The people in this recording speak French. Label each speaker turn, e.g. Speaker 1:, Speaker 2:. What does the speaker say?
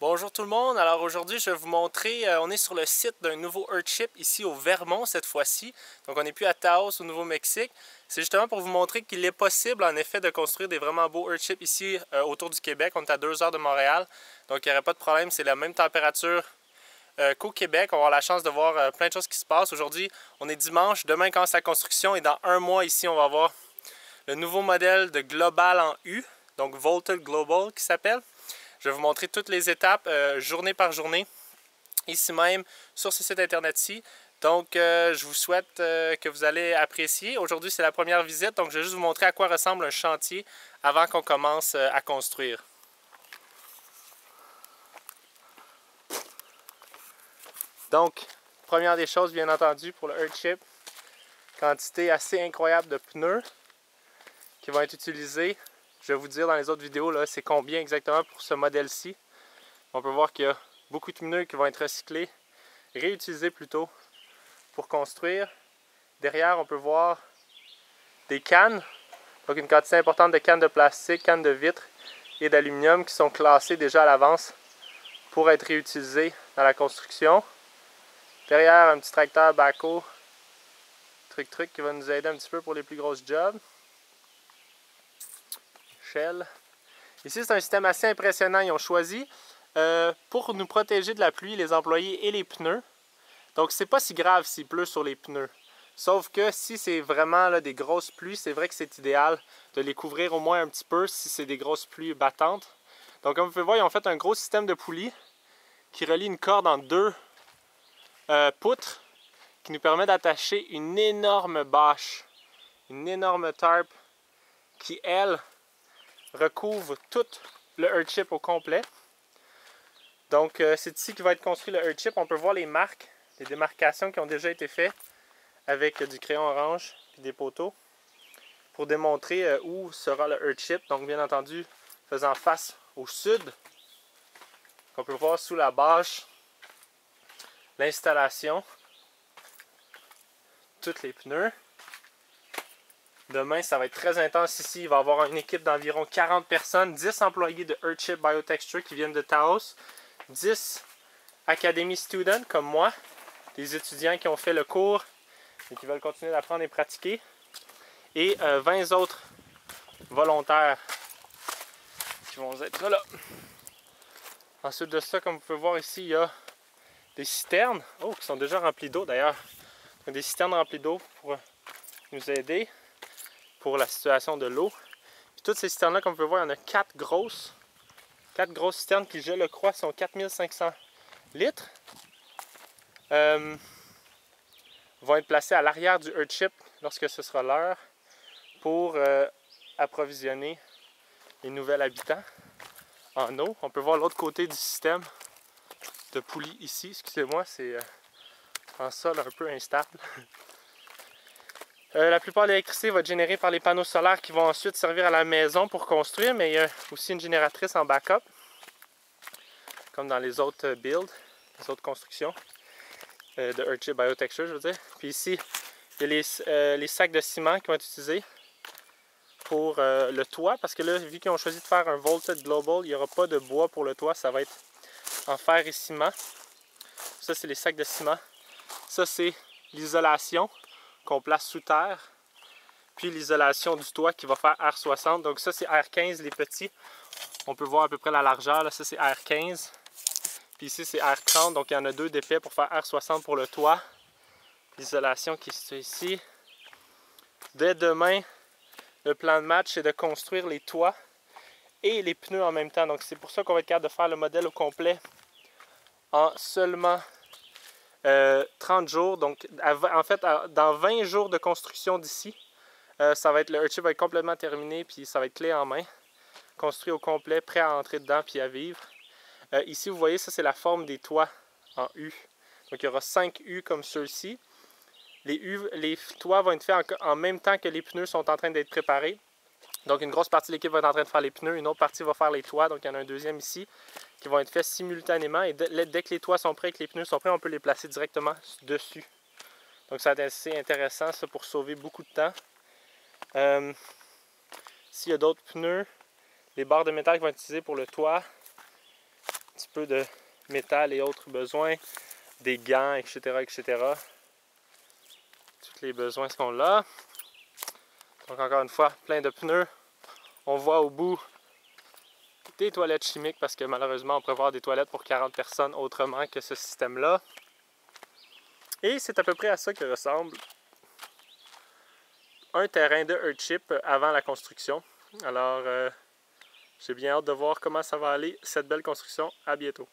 Speaker 1: Bonjour tout le monde, alors aujourd'hui je vais vous montrer, on est sur le site d'un nouveau Earthship ici au Vermont cette fois-ci. Donc on n'est plus à Taos au Nouveau-Mexique. C'est justement pour vous montrer qu'il est possible en effet de construire des vraiment beaux Earthships ici autour du Québec. On est à 2 heures de Montréal, donc il n'y aurait pas de problème, c'est la même température qu'au Québec. On va avoir la chance de voir plein de choses qui se passent. Aujourd'hui on est dimanche, demain commence la construction et dans un mois ici on va avoir le nouveau modèle de Global en U, donc Vaulted Global qui s'appelle. Je vais vous montrer toutes les étapes, journée par journée, ici même, sur ce site internet-ci. Donc, je vous souhaite que vous allez apprécier. Aujourd'hui, c'est la première visite, donc je vais juste vous montrer à quoi ressemble un chantier avant qu'on commence à construire. Donc, première des choses, bien entendu, pour le Earthship, quantité assez incroyable de pneus qui vont être utilisés. Je vais vous dire dans les autres vidéos, c'est combien exactement pour ce modèle-ci. On peut voir qu'il y a beaucoup de pneus qui vont être recyclés, réutilisés plutôt, pour construire. Derrière, on peut voir des cannes, donc une quantité importante de cannes de plastique, cannes de vitre et d'aluminium qui sont classées déjà à l'avance pour être réutilisées dans la construction. Derrière, un petit tracteur backhoe, truc qui va nous aider un petit peu pour les plus grosses jobs. Shell. Ici, c'est un système assez impressionnant. Ils ont choisi pour nous protéger de la pluie, les employés et les pneus. Donc, c'est pas si grave s'il pleut sur les pneus. Sauf que si c'est vraiment des grosses pluies, c'est vrai que c'est idéal de les couvrir au moins un petit peu si c'est des grosses pluies battantes. Donc, comme vous pouvez voir, ils ont fait un gros système de poulies qui relie une corde en deux poutres qui nous permet d'attacher une énorme bâche, une énorme tarp qui, elle, recouvre tout le Earthship au complet. Donc, c'est ici que va être construit le Earthship. On peut voir les marques, les démarcations qui ont déjà été faites avec du crayon orange et des poteaux pour démontrer où sera le Earthship. Donc, bien entendu, faisant face au sud. On peut voir sous la bâche l'installation, tous les pneus. Demain, ça va être très intense ici. Il va y avoir une équipe d'environ 40 personnes, 10 employés de Earthship Biotexture qui viennent de Taos, 10 Academy Students comme moi, des étudiants qui ont fait le cours et qui veulent continuer d'apprendre et pratiquer, et 20 autres volontaires qui vont être là. Ensuite de ça, comme vous pouvez voir ici, il y a des citernes, qui sont déjà remplies d'eau d'ailleurs. Des citernes remplies d'eau pour nous aider pour la situation de l'eau. Toutes ces citernes-là, comme vous pouvez voir, il y en a 4 grosses. 4 grosses citernes qui, je le crois, sont 4500 litres. Vont être placées à l'arrière du Earthship lorsque ce sera l'heure pour approvisionner les nouveaux habitants en eau. On peut voir l'autre côté du système de poulie ici. Excusez-moi, c'est en sol un peu instable. La plupart de l'électricité va être générée par les panneaux solaires qui vont ensuite servir à la maison pour construire, mais il y a aussi une génératrice en backup, comme dans les autres builds, les autres constructions de Earthship Biotexture, je veux dire. Puis ici, il y a les sacs de ciment qui vont être utilisés pour le toit, parce que là, vu qu'ils ont choisi de faire un Vaulted Global, il n'y aura pas de bois pour le toit, ça va être en fer et ciment. Ça, c'est les sacs de ciment. Ça, c'est l'isolation qu'on place sous terre, puis l'isolation du toit qui va faire R60. Donc ça, c'est R15, les petits. On peut voir à peu près la largeur. Là, ça, c'est R15. Puis ici, c'est R30. Donc il y en a 2 d'épais pour faire R60 pour le toit. L'isolation qui est située ici. Dès demain, le plan de match, c'est de construire les toits et les pneus en même temps. Donc c'est pour ça qu'on va être capable de faire le modèle au complet en seulement 30 jours, donc en fait dans 20 jours de construction d'ici, ça va être, le Earthship va être complètement terminé, puis ça va être clé en main, construit au complet, prêt à entrer dedans puis à vivre. Ici vous voyez, ça c'est la forme des toits en U, donc il y aura 5 U comme ceux-ci. Les toits vont être faits en même temps que les pneus sont en train d'être préparés. Donc une grosse partie de l'équipe va être en train de faire les pneus, une autre partie va faire les toits, donc il y en a un deuxième ici, qui vont être faits simultanément. Et dès que les toits sont prêts et que les pneus sont prêts, on peut les placer directement dessus. Donc ça va être assez intéressant ça pour sauver beaucoup de temps. S'il y a d'autres pneus, les barres de métal qui vont être utilisées pour le toit, un petit petit peu de métal et autres besoins, des gants, etc., etc. Tous les besoins sont là. Donc encore une fois, plein de pneus. On voit au bout des toilettes chimiques parce que malheureusement on pourrait voir des toilettes pour 40 personnes autrement que ce système-là. Et c'est à peu près à ça que ressemble un terrain de Earthship avant la construction. Alors j'ai bien hâte de voir comment ça va aller cette belle construction. À bientôt.